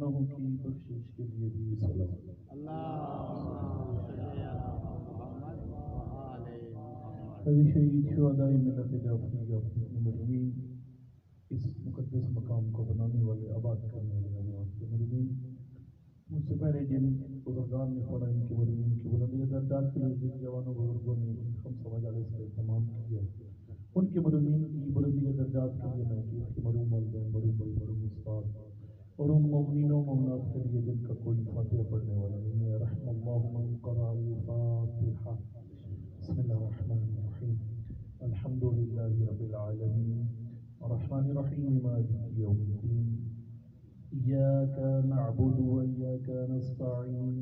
گناہوں کی بخشش کے لیے بھی صلوات۔ حضرت شہید شہدائے ملت جعفریہ اپنی مرحومین اس مقدس مقام کو بنانے والے، آباد کرنے والے اللہ کے مرحومین، مجھ سے پہلے جن بزرگان نے پڑھا ان کے مرحومین کے بلند درجات کے لیے جن جوانوں بزرگوں نے ان خمسہ مجالس کا اہتمام کیا ان کے مرحومین کی بلند درجات کے لیے میں کہ مرحوم والدین، مرحوم بھائی، مرحوم استاد اور ان مومنین و مومنات کے لیے جن کا کوئی فاتحہ پڑھنے والا نہیں ہے، رحم اللہ من قرأ الفاتحہ۔ بسم اللہ الرحمن الرحیم، الحمد للہ رب العالمین الرحمن الرحیم مالک یوم الدین، إياك نعبد وإياك نستعين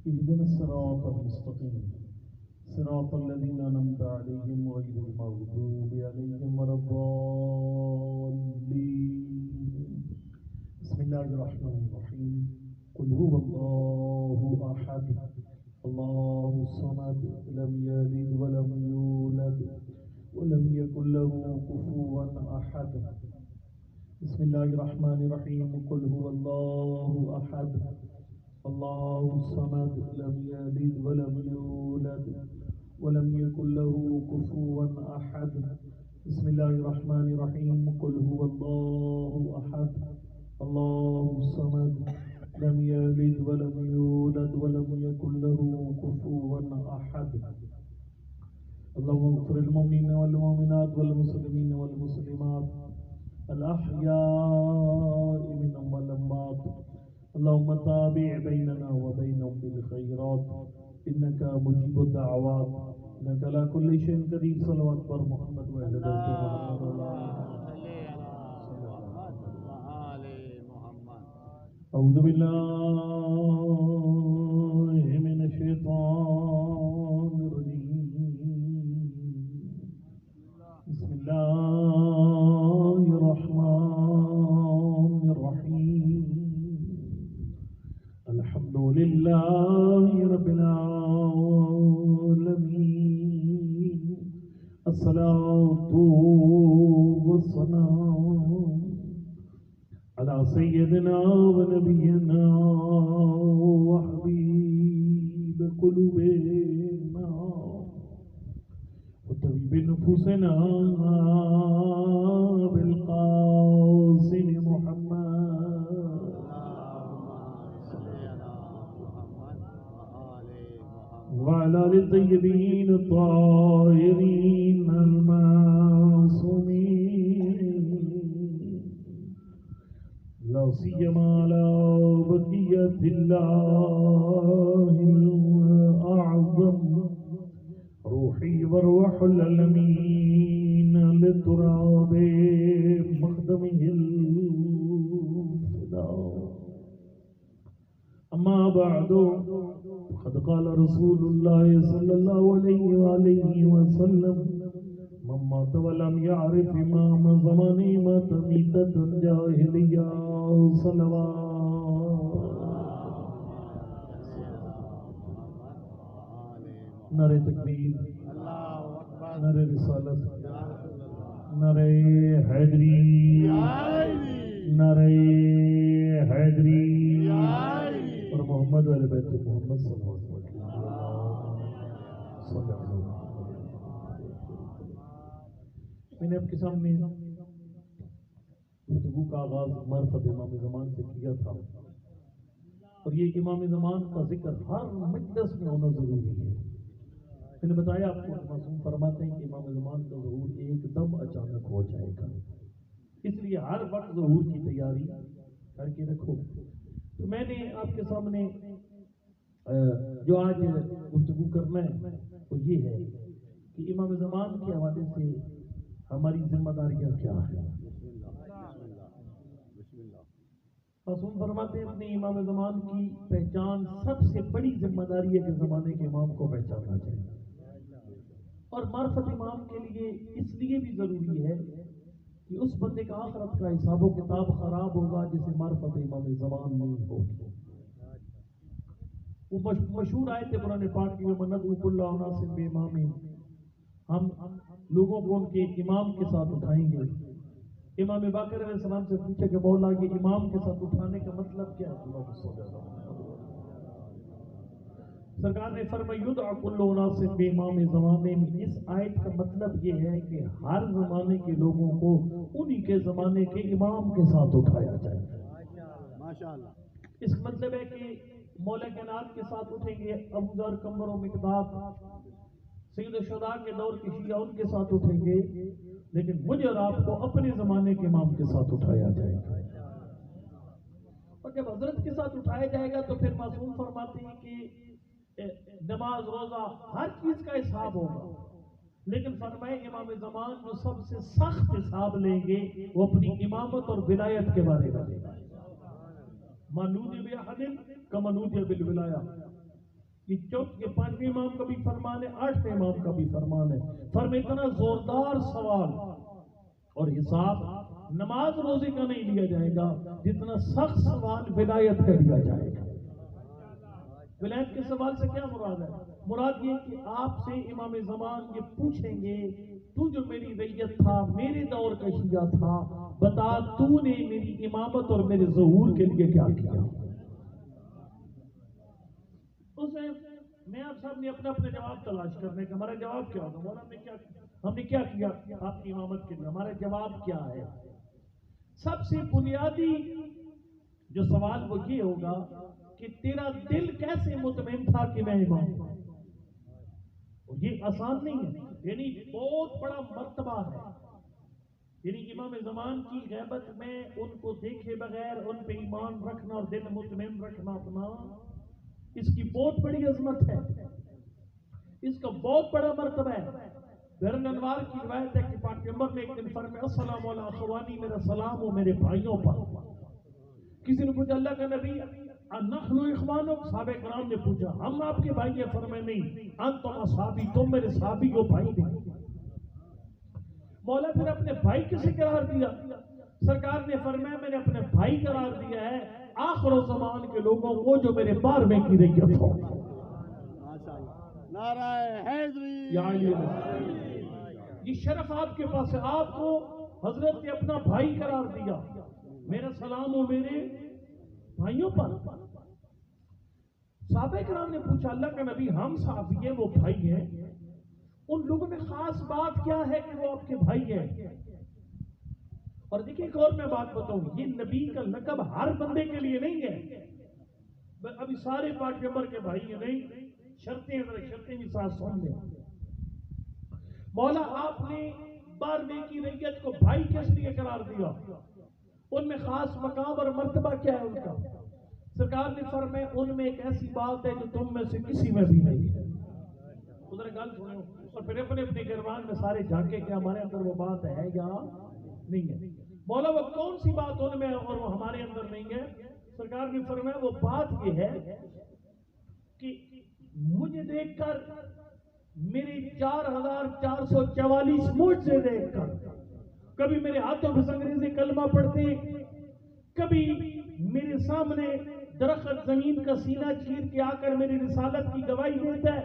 اهدنا الصراط المستقيم صراط الذين أنعمت عليهم غير المغضوب عليهم ولا الضالين بسم الله الرحمن الرحيم قل هو الله أحد الله الصمد لم يلد ولم يولد ولم يكن له كفوا أحد بسم الله الرحمن الرحيم قل هو الله أحد الله الصمد لم يلد ولم يولد ولم يكن له كفوا أحد بسم الله الرحمن الرحيم قل هو الله أحد الله الصمد لم يلد ولم يولد ولم يكن له كفوا أحد اللهم اغفر للمؤمنين والمؤمنات والمسلمين والمسلمات الأحياء منهم والأموات اللهم تابع بيننا وبينهم بالخيرات إنك مجيب الدعوات إنك على كل شيء قدير صلوات بر محمد وأهل بيت محمد أعوذ بالله من الشيطان الرجيم بسم الله الرحمن الرحيم الحمد لله رب العالمين الصلاة والسلام على سيدنا ونبينا وحبيب قلوبنا وطبيب نفوسنا بالقاسم محمد وعلى آل الطيبين الطاهرين المعصومين لا سيما على بقية الله الأعظم روحي وروح العالمين للتراب مخدمه الفداء أما بعد قد قال رسول الله صلى الله عليه وآله وسلم من مات ولم يعرف إمام زمانه مات ميتة جاهلية صلوات نعرہ تکبیر، نعرہ رسالت، نعرہ حیدری، نعرہ حیدری اور محمد علیہ بیت محمد صلی اللہ علیہ وسلم۔ میں نے آپ کے سامنے گفتگو کا آغاز معرفت امام زمان سے کیا تھا، اور یہ امام زمان کا ذکر ہر مجلس میں ہونا ضروری ہے۔ میں نے بتایا آپ کو، معصوم فرماتے ہیں کہ امام زمان کا ظہور ایک دم اچانک ہو جائے گا، اس لیے ہر وقت ظہور کی تیاری کر کے رکھو۔ تو میں نے آپ کے سامنے جو آج گفتگو کرنا ہے وہ یہ ہے کہ امام زمان کے حوالے سے ہماری ذمہ داریاں کیا ہیں۔ معصوم فرماتے ہیں اپنے امام زمان کی پہچان سب سے بڑی ذمہ داری ہے کہ زمانے کے امام کو پہچاننا چاہیے، اور معرفت امام کے لیے اس لیے بھی ضروری ہے کہ اس بندے کا آخرت کا حساب و کتاب خراب ہوگا جسے معرفت امام زمان نہیں ہوگی۔ وہ مشہور آیت قرآن پاک کی وَمَنَدْعُو كُلَّ أُنَاسٍ بِإِمَامِهِمْ، ہم لوگوں کو ان کے امام کے ساتھ اٹھائیں گے امام باقر علیہ السلام سے پوچھا کہ مولا یہ امام کے ساتھ اٹھانے کا مطلب کیا ہے؟ سرکار نے فرمایا یدعى كل اناس بامام زمانے میں، اس آیت کا مطلب یہ ہے کہ ہر زمانے کے لوگوں کو انہی کے زمانے کے امام کے ساتھ اٹھایا جائے. ماشاءاللہ. اس کا مطلب ہے کہ مولا کائنات کے ساتھ اٹھیں گے، ابو ذر، قمر و مقداد، سید الشہداء کے دور کے شیعہ ان کے ساتھ اٹھیں گے، لیکن مجھے اور آپ کو اپنے زمانے کے امام کے ساتھ اٹھایا جائے گا. اور جب حضرت کے ساتھ اٹھایا جائے گا تو پھر معصوم فرماتے ہیں کہ نماز، روزہ، ہر چیز کا حساب ہوگا، لیکن فرمائے امام زمان جو سب سے سخت حساب لیں گے وہ اپنی امامت اور ولایت کے بارے میں لیں گے. منودی بأحد کمنودی بالولایہ. یہ پانچویں امام کا بھی فرمان ہے، آٹھویں امام کا بھی فرمان ہے. فرمائے اتنا زوردار سوال اور حساب نماز روزے کا نہیں لیا جائے گا جتنا سخت سوال ولایت کا لیا جائے گا. ولایت کے سوال سے کیا مراد ہے؟ مراد یہ کہ آپ سے امام زمان یہ پوچھیں گے تو جو میری ریت تھا، میرے دور کا شیعہ تھا، بتا تو نے میری امامت اور میرے ظہور کے لیے کیا کیا. اسے میں آپ سب نے اپنا جواب تلاش کرنے کا، ہمارا جواب کیا ہوگا؟ مولانا ہم نے کیا کیا آپ کی امامت کے لیے؟ ہمارا جواب کیا ہے؟ سب سے بنیادی جو سوال وہ یہ ہوگا کہ تیرا دل کیسے مطمئن تھا کہ میں امام ہوں. یہ آسان نہیں ہے، یعنی بہت بڑا مرتبہ ہے. یعنی امام زمان کی غیبت میں ان کو دیکھے بغیر ان پہ ایمان رکھنا اور دل مطمئن رکھنا اپنا، اس کی بہت بڑی عظمت ہے، اس کا بہت بڑا مرتبہ ہے. بحر انوار کی روایت ہے کہ پاک پیغمبر نے ایک دن فرمایا السلام علی اخوانی، میرا سلام ہو میرے بھائیوں پر. کسی نے پوچھا اللہ کا نبی نحن اخوانک، صحابہ کرام نے پوچھا ہم آپ کے بھائی ہیں؟ فرمائے نہیں، انتم اصحابی، تم میرے صحابی ہو، بھائی نہیں. مولا پھر اپنے بھائی کسے قرار دیا؟ سرکار نے فرمایا میں نے اپنے بھائی قرار دیا ہے آخر الزمان کے لوگوں کو جو میرے بار میں کی ریت ہو. نعرہ حیدری. یہ شرف آپ کے پاس ہے، آپ کو حضرت نے اپنا بھائی قرار دیا. میرا سلام ہو میرے بھائیوں پر. صحابہ کرام نے پوچھا اللہ کا نبی ہم صحابی ہیں، وہ بھائی ہیں، ان لوگوں میں خاص بات کیا ہے کہ وہ آپ کے بھائی ہیں؟ اور دیکھیں ایک اور میں بات بتاؤں، یہ نبی کا لقب ہر بندے کے لیے نہیں ہے. ابھی سارے پاک پیغمبر کے بھائی ہیں نہیں، شرطیں شرطیں بھی ساتھ سن لیں. مولا آپ نے 12ویں کی ریت کو بھائی کس لیے قرار دیا؟ ان میں خاص مقام اور مرتبہ کیا ہے ان کا؟ سرکار نے فرمایا ان میں ایک ایسی بات ہے جو تم میں سے کسی میں بھی نہیں ہے. ادھر گل سنو اور پھر اپنے اپنے گربان میں سارے جھانکے کہ ہمارے اندر وہ بات ہے یا نہیں ہے. مولا وہ کون سی بات ان میں اور وہ ہمارے اندر نہیں ہے؟ سرکار نے فرمایا وہ بات یہ ہے کہ مجھے دیکھ کر میری 4444 معجزے دیکھ کر، کبھی میرے ہاتھوں پہ انگریزی کلمہ پڑھتے، کبھی میرے سامنے درخت زمین کا سینہ چیر کے آ کر میری رسالت کی گواہی دیتا ہے،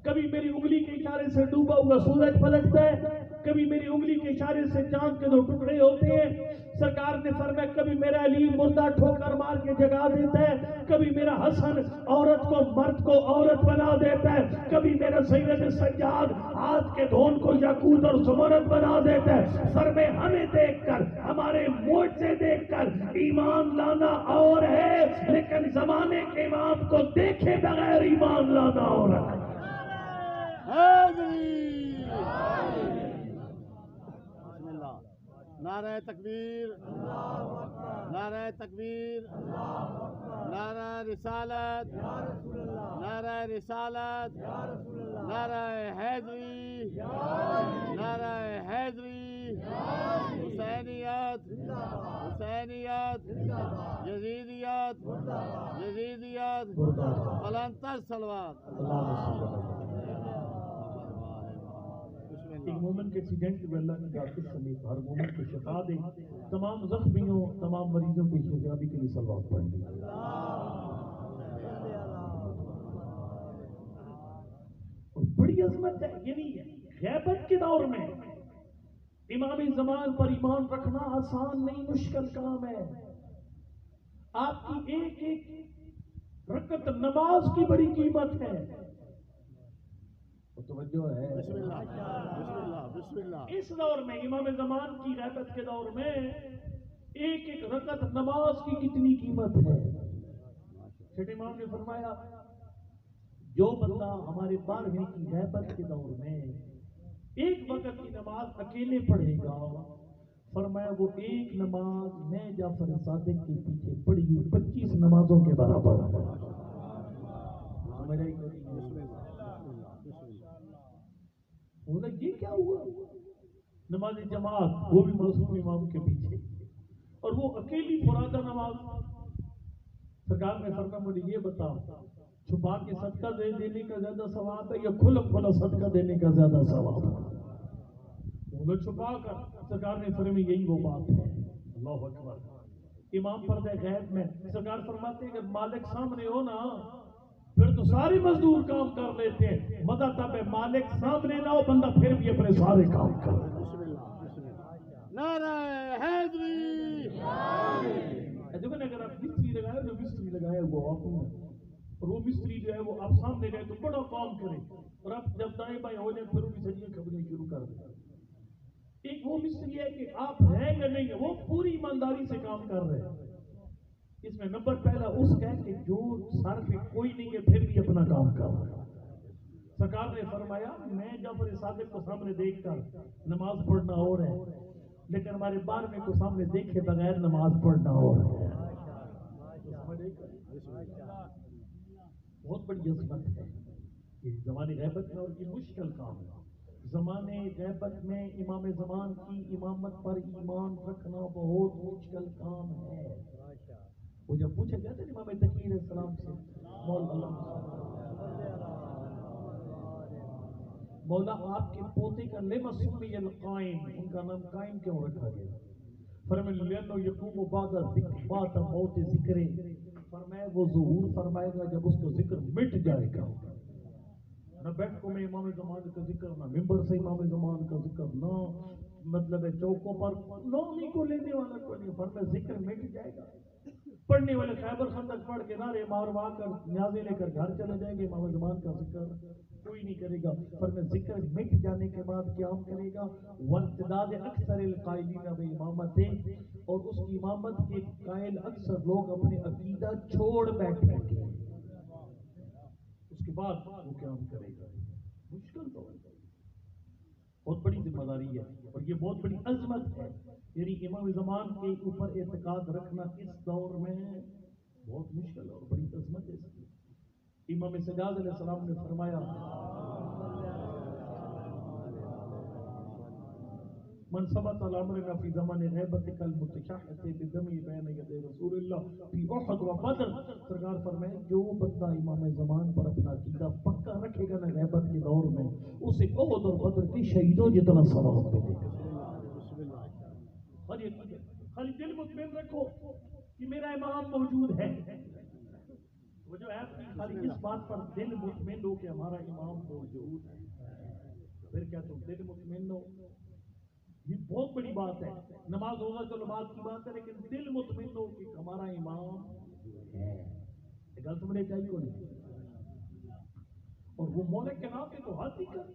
کبھی میری انگلی کے اشارے سے ڈوبا ہوا سورج پلٹتا ہے، کبھی میری انگلی کے اشارے سے چاند کے 2 ٹکڑے ہوتے ہیں. سرکار نے فرمایا کبھی میرا علی مردہ ٹھوکر مار کے جگا دیتا ہے، کبھی میرا حسن عورت کو مرد کو عورت بنا دیتا ہے، کبھی میرا سید سجاد ہاتھ کے دھون کو یاقوت اور زمرد بنا دیتا ہے. فرمایا ہمیں دیکھ کر، ہمارے معجزے دیکھ کر ایمان لانا اور ہے، لیکن زمانے کے امام کو دیکھے بغیر ایمان لانا اور ہے. بسم اللہ. نعرہ تکبیر، نعرہ تکبیر، نعرہ رسالت، نعرہ رسالت، نعرہ حیدری، نعرہ حیدری، حسینیت، حسینیت، یزیدیت، یزیدیت، بلندتر صلوات. ایک مومن کے ایکسیڈنٹ میں اللہ کی ذات سمیت ہر مومن کو شفا دے، تمام زخمیوں تمام مریضوں کی شفیابی کے لیے صلوات پڑھ لیں. اور بڑی عظمت ہے، یعنی غیبت کے دور میں امام زمان پر ایمان رکھنا آسان نہیں، مشکل کام ہے. آپ کی ایک ایک رکعت نماز کی بڑی قیمت ہے. توجہ ہے. بسم اللہ بسم اللہ بسم اللہ. اس دور میں امام زمان کی غیبت کے دور میں ایک ایک رکعت نماز کی کتنی قیمت ہے. چھٹے امام نے فرمایا جو بندہ ہمارے 12ویں کی غیبت کے دور میں ایک وقت کی نماز اکیلے پڑھے گا، فرمایا وہ ایک نماز میں جعفر صادق کے پیچھے پڑھی 25 نمازوں کے برابر ہے. بولا یہ کیا ہوا؟ نماز جماعت وہ بھی معصوم امام کے پیچھے، اور وہ اکیلی فرادہ نماز. سرکار نے فرمایا مجھے یہ بتا چھپا کے صدقہ دینے کا زیادہ ثواب ہے یا کھلا کھلا صدقہ دینے کا زیادہ ثواب ہے؟ وہ چھپا کر. سرکار نے فرمایا یہی وہ بات ہے. اللہ اکبر. امام پردہ غیب میں سرکار فرماتے ہیں اگر مالک سامنے ہو نا پھر تو سارے مزدور کام کر لیتے ہیں، مزہ تب ہے مالک سامنے نہ ہو بندہ پھر بھی اپنے سارے کام کرے. نعرہ حیدری. دیکھو نا اگر آپ مستری لگائے جو مستری لگائے وہ آپ اور وہ مستری جو ہے وہ آپ سامنے گئے تو بڑا کام کرے، اور آپ جب دائیں بائیں ہو جائے پھر بھی سجیاں کھبنے شروع کر دیں. ایک وہ مستری ہے کہ آپ ہیں یا نہیں ہے وہ پوری ایمانداری سے کام کر رہے ہیں. اس میں نمبر پہلا اس کا ہے کہ جو سر پہ کوئی نہیں ہے پھر بھی اپنا کام کر رہا ہے. سرکار نے فرمایا میں جعفر صادق کو سامنے دیکھ کر نماز پڑھنا ہو رہا ہے، لیکن ہمارے 12ویں کو سامنے دیکھے بغیر نماز پڑھنا ہو رہا ہے. بہت بڑی عظمت ہے یہ زمانے غیبت میں، اور یہ مشکل کام ہے. زمانے غیبت میں امام زمان کی امامت پر ایمان رکھنا بہت مشکل کام ہے. وہ جب پوچھا گیا تھا امام تقی علیہ السلام سے مولا آپ کے پوتے کا لما سمی القائم، ان کا نام قائم کیوں رکھا گیا؟ فرمایا لأنه يقوم بعد موت ذکر. فرمایا وہ ظہور فرمائے گا جب اس کو ذکر مٹ جائے گا. نہ بیٹھکوں میں امام زمان کا ذکر، نہ ممبر سے امام زمان کا ذکر، نہ مطلب ہے چوکوں پر نومی کو لینے والا کو نہیں. فرمایا ذکر مٹ جائے گا. پڑھنے والے خیبر خندق پڑھ کے نعرے ماروا کر نیازیں لے کر گھر چلے جائیں گے، امام زمان کا ذکر کوئی نہیں کرے گا. فرمایا ذکر مٹ جانے کے بعد قیام کرے گا وانتداد اکثر القائلین بامامت، اور اس کی امامت کے قائل اکثر لوگ اپنے عقیدہ چھوڑ بیٹھیں گے. اس کے بعد وہ قیام کرے گا. مشکل تو ہے، بہت بڑی ذمہ داری ہے، اور یہ بہت بڑی عظمت ہے. یعنی امام زمان کے اوپر اعتقاد رکھنا اس دور میں بہت مشکل اور بڑی عظمت ہے. امام سجاد علیہ السلام نے فرمایا من ثبت على امرنا في زمان غیبت المتشحت بدم بین یدی رسول اللہ فی احد و بدر. سرکار فرمائے جو بندہ امام زمان پر اپنا عقیدہ پکا رکھے گا نا غیبت کے دور میں، اسے احد اور بدر کے شہیدوں جتنا ثواب ملے گا. خالی دل مطمئن رکھو کہ میرا امام موجود ہے. وہ جو ہے خالی اس بات پر دل مطمئن ہو کہ ہمارا امام موجود ہے، پھر کیا تم دل مطمئن ہو؟ یہ بہت بڑی بات ہے. نماز ہوگا چلو بات کی بات ہے، لیکن دل مطمئن ہو کہ ہمارا امام ہے. یہ گل سمجھنے چاہیے نہیں، اور وہ مولا کے نام پہ تو حد ہی کر.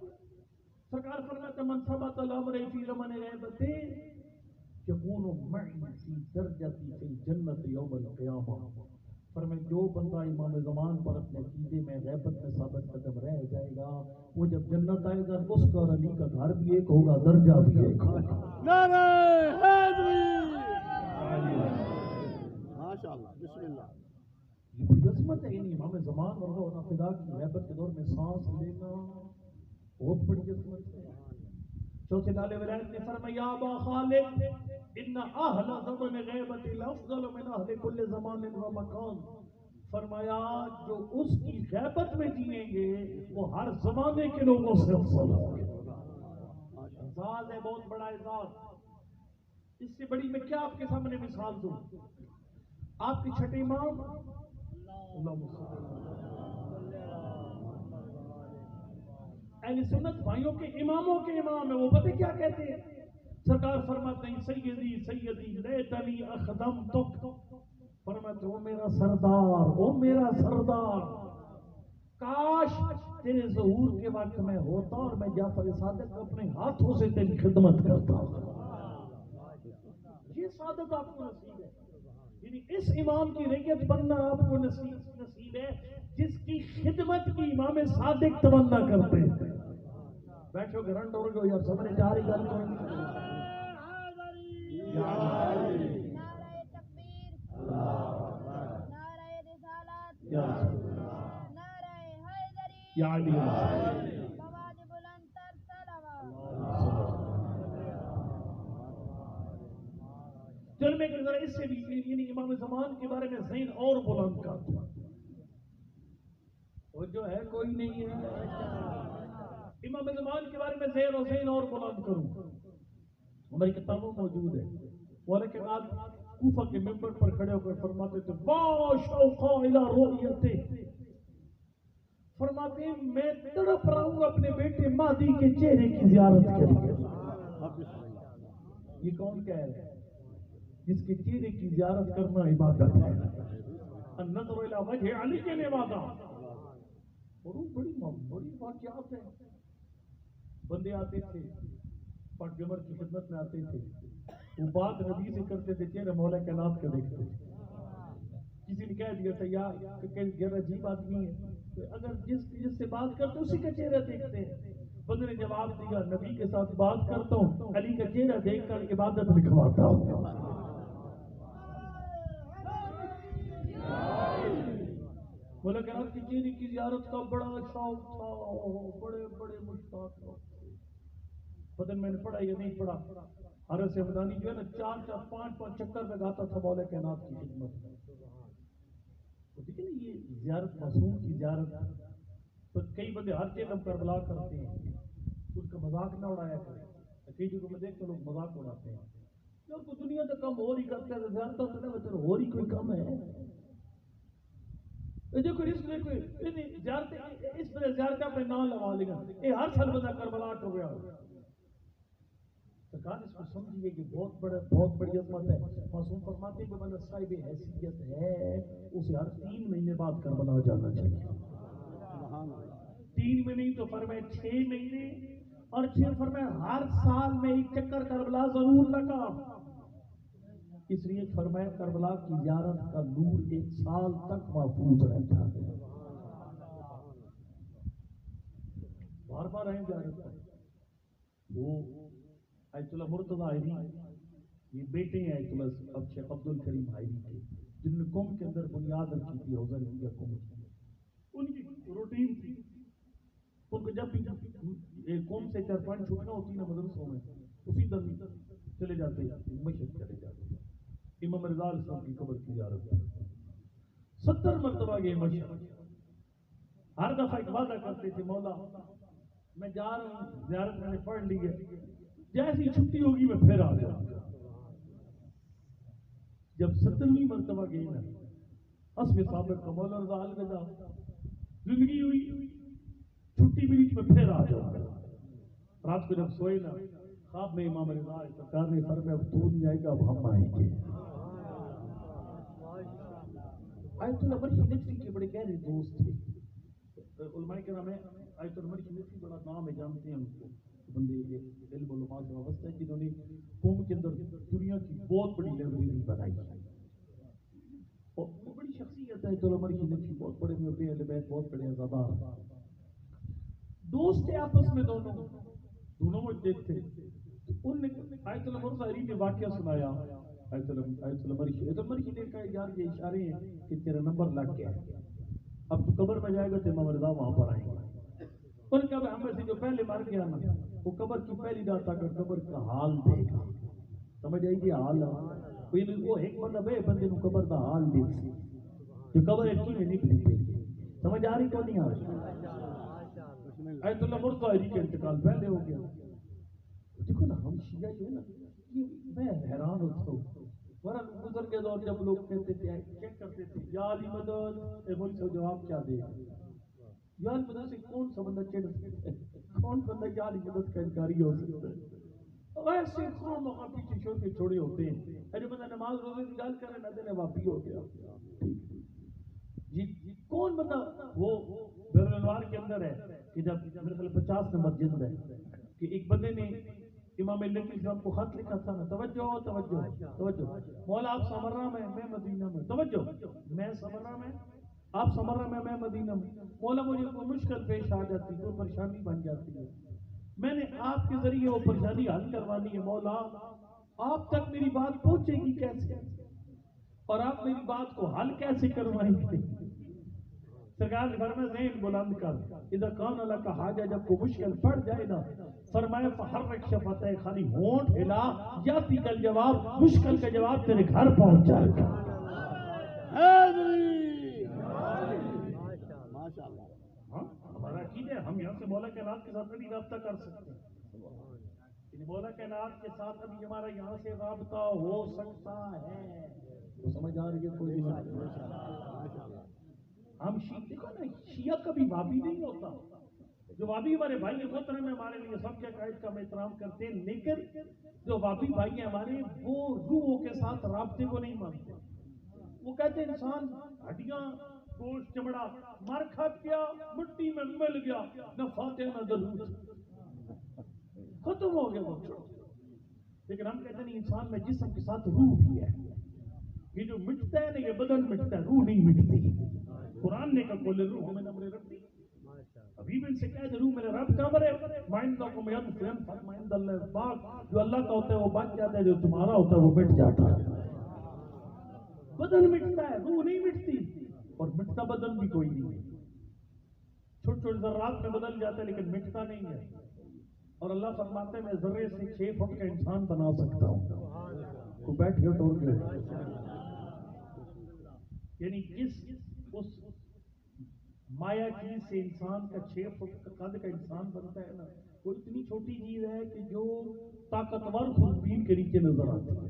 سرکار فرماتا من ثبت الامر فی زمن غیبت یکون معی فی درجتی فی الجنت یوم القیامہ. فرمایا جو بندہ امام زمان پر اپنے عقیدے میں غیبت میں ثابت قدم رہ جائے گا، وہ جب جنت آئے گا اس کا اور علی کا گھر بھی ایک ہوگا، درجہ بھی ایک ہوگا. نعرہ حیدری. ماشاءاللہ بسم اللہ. یہ بڑی عظمت ہے. یعنی امام زمان اور فدا کی غیبت کے دور میں سانس لینا بہت بڑی عظمت ہے. چوتھے لال ولایت نے فرمایا ابا خالد ان اہل زمن غیبت الافضل من اہل کل زمان و مکان. فرمایا جو اس کی غیبت میں جیئیں گے وہ ہر زمانے کے لوگوں سے افضل ہوں گے. اعزاز ہے، بہت بڑا اعزاز. اس سے بڑی میں کیا آپ کے سامنے مثال دوں. آپ کے چھٹے امام اہل سنت بھائیوں کے اماموں کے امام ہیں. وہ پتہ کیا کہتے ہیں؟ سرکار فرماتے ہیں سیدی سیدی لیتنی اخدمتک، فرماتے او میرا سردار، او میرا سردار، کاش تیرے ظہور کے وقت میں ہوتا اور میں جعفر صادق اپنے ہاتھوں سے تیری خدمت کرتا۔ یہ سعادت آپ کو نصیب ہے، یعنی اس امام کی رعیت بننا آپ کو نصیب ہے جس کی خدمت کی امام صادق تمنا کرتے ہیں۔ بیٹھو گرنٹ ہو گئے یار، سمجھے جا رہی گل کوئی نہیں۔ نعرہ تکبیر، نعرہ رسالت، نعرہ حیدری، یا علی بواد بلند تر صلوات۔ چل میں ذرا اس سے بھی یعنی امام زمان کے بارے میں ذہن اور بلند کر دوں، وہ جو ہے کوئی نہیں ہے، امام زمان کے بارے میں ذہن اور بلند کروں، ہماری کتابوں موجود ہے۔ ولیکن آج کوفہ کے ممبر پر کھڑے ہو کر فرماتے تھے باشوقا الی رؤیتے، فرماتے ہیں میں تڑپ رہا ہوں اپنے بیٹے مہدی کے چہرے کی زیارت کے لیے۔ یہ کون کہہ رہے ہیں؟ جس کے چہرے کی زیارت کرنا عبادت ہے۔ النظر الی وجہ علی کے عبادت، اور وہ بڑی واقعات ہیں۔ بندے آتے تھے پٹ جمر کی خدمت میں آتے تھے، وہ بات نبی سے کرتے تھے، چہرہ مولا کائنات کا دیکھتے تھے۔ کسی نے کہہ دیا تھا یار کہ عجیب آدمی ہے، اگر جس سے بات کرتے اسی کا چہرہ دیکھتے ہیں۔ بندے نے جواب دیا نبی کے ساتھ بات کرتا ہوں، علی کا چہرہ دیکھ کر عبادت لکھواتا ہوں۔ مولا کائنات کی چہرے کی زیارت کا بڑا شوق تھا، بڑے بڑے مشتاق تھے۔ بدن میں نے پڑھا یا نہیں پڑھا، حضرت حمدانی جو ہے نا 4 5 چکر لگاتا تھا مولا کائنات کی خدمت میں۔ ٹھیک ہے نا، یہ زیارت معصوم کی زیارت۔ تو کئی بندے ہر چیز کربلا کرتے ہیں، اس کا مذاق نہ اڑایا کریں۔ کئی جگہوں میں دیکھ کر لوگ مذاق اڑاتے ہیں، جب تو دنیا کا کم ہو ہی کرتے ہیں، زیارت ہو ہی کوئی کم ہے۔ دیکھو اس طرح زیارت اپنے نام لگا لے گا، یہ ہر سال بندہ کربلاٹ ہو گیا۔ سرکار اس کو سمجھیے کہ بہت بڑی عظمت ہے۔ معصوم فرماتے ہیں کہ بندہ صاحب حیثیت ہے اسے ہر 3 مہینے بعد کربلا جانا چاہیے۔ 3 میں نہیں تو فرمائے 6 مہینے، اور 6 فرمائے ہر سال میں ایک چکر کربلا ضرور لگا۔ اس لیے فرمایا کربلا کی زیارت کا نور 1 سال تک محفوظ رہتا ہے۔ بار بار آئیں زیارت پر۔ وہ آیت اللہ مرتضی حائری، یہ بیٹے ہیں آیت اللہ اب شیخ عبد الکریم حائری کے، جن نے قوم کے اندر بنیاد رکھی تھی حوزہ انڈیا قوم کی۔ ان کی روٹین تھی، ان کو جب بھی قوم سے 4-5 چھٹیاں ہوتی نا مدرسوں میں، اسی دن چلے جاتے مشرق چلے جاتے۔ امام رضا علیہ السلام کی قبر کی زیارت 70 مرتبہ گئے مشرق۔ ہر دفعہ ایک وعدہ کرتے تھے مولا میں جا رہا ہوں، زیارت میں نے پڑھ لی ہے، جیسی چھٹی ہوگی میں پھر آ جاؤں گا۔ جب 70ویں مرتبہ گئی نا، حسب ثابت کا مولا رضا الوداع، زندگی ہوئی چھٹی ملی میں پھر آ جاؤں گا۔ رات کو جب سوئے نا، خواب میں امام رضا سرکار نے فرمایا اب تو نہیں آئے گا، اب ہم آئیں گے۔ آیت اللہ مرشی نقوی کے بڑے گہرے دوست تھے، علماء کرام ہیں، آیت اللہ مرشی نقوی بڑا نام ہے، جانتے ہیں ان کو، بندے علم علماء سے وابستہ ہے جنہوں نے قوم کے اندر دنیا کی بہت بڑی لائبریری بنائی، اور وہ بڑی شخصیت ہے۔ آیت اللہ مرشی نقوی بہت بڑے محب اہل بیت، بہت بڑے عزادار دوست تھے آپس میں، دونوں مجدد تھے۔ ان نے آیت اللہ مرشی نے واقعہ سنایا، آیت اللہ مرشی نے کہا یار یہ اشارے ہیں کہ تیرا نمبر لگ گیا ہے، اب تو قبر میں جائے گا تو امام رضا وہاں پر آئیں گے۔ ان کا ہم میں سے جو پہلے مر گیا نا، وہ قبر کی پہلی رات آ کر قبر کا حال دے گا، سمجھ آئی گی حال وہ ایک مطلب ہے بندے کو قبر کا حال دے سی جو قبر ایک میں نکلی پہ، سمجھ آ رہی کو نہیں آ رہی؟ آیت اللہ مرتضی کا انتقال پہلے ہو گیا۔ دیکھو نا ہم شیعہ جو ہے نا، یہ میں حیران ہوتا ہوں، ورنہ گزر کے دور جب لوگ کہتے تھے چیک کرتے تھے یا علی مدد، مجھ سے جواب کیا دے گا، یا علی مدد سے کون سا بندہ چڑھ سکتا ہے، کون بندہ یا علی مدد کا انکاری ہو سکتا ہے؟ ویسے خواہ مخواہ پیچھے چھوڑ کے چھوڑے ہوتے ہیں. جو بندہ نماز روزے کی گال کرے نہ دینے واپی ہو گیا. جی کون بندہ وہ بحر الانوار کے اندر ہے کہ جب میرے خیال 50 نمبر جلد ہے کہ ایک بندے نے امام علیہ السلام کو خط لکھا تھا نا. توجہ توجہ توجہ. مولا آپ سمرہ میں میں مدینہ میں. توجہ میں سمرہ میں آپ سمرہ میں مدینہ میں. مولا مجھے کوئی مشکل پیش آ جاتی کوئی پریشانی بن جاتی ہے میں نے آپ کے ذریعے وہ پریشانی حل کروانی ہے. مولا آپ تک میری بات پہنچے گی کیسے اور آپ میری بات کو حل کیسے کروائیں گے؟ سرکار نے فرمایا ذہن بلند کر اذا کان لک حاجہ جب کو مشکل پڑ جائے نا فرمایا فحرک شفتہ خالی ہونٹ ہلا یاتی کا جواب مشکل کا جواب تیرے گھر پہنچ جائے گا. حیدری ماشاءاللہ. ہاں ہمارا عقیدہ ہے ہم یہاں سے مولا کائنات کے ساتھ بھی رابطہ کر سکتے ہیں. مولا کائنات کے ساتھ ابھی ہمارا یہاں سے رابطہ ہو سکتا ہے. تو سمجھ آ رہی ہے کوئی نہیں. ہم دیکھو نا شیعہ کبھی وابی نہیں ہوتا. جو وابی ہمارے بھائی محترم میں ہمارے لیے سب کے عقائد کا ہم احترام کرتے ہیں لیکن جو وابی بھائی ہیں ہمارے وہ روحوں کے ساتھ رابطے کو نہیں مانتے. وہ کہتے ہیں انسان ہڈیاں گوشت چمڑا مر کھپ گیا مٹی میں مل گیا نہ فاتحہ نہ درود ختم ہو گیا وہ. لیکن ہم کہتے ہیں انسان میں جسم کے ساتھ روح بھی ہے. یہ جو مٹتا ہے نا یہ بدن مٹتا ہے روح نہیں مٹتی. قرآن نے کہا بولے روح میں نمبر رکھتی ابھی بھی ان سے کہا روح میرے رب کا امر ہے مائند کو میاد فلم فرمائند اللہ پاک جو اللہ کا ہوتا ہے وہ بچ جاتا ہے جو تمہارا ہوتا ہے وہ مٹ جاتا ہے. بدن مٹتا ہے روح نہیں مٹتی اور مٹتا بدن بھی کوئی نہیں ہے. چھوٹے چھوٹے ذرات میں بدل جاتا ہے لیکن مٹتا نہیں ہے. اور اللہ فرماتا ہے میں ذرے سے 6 فٹ کا انسان بنا سکتا ہوں. کو بیٹھ گیا ٹور گئے یعنی اس مایا چیز سے انسان کا 6 فٹ کا قد کا انسان بنتا ہے نا وہ اتنی چھوٹی چیز ہے کہ جو طاقتور خورشید کے نیچے نظر آتی ہے.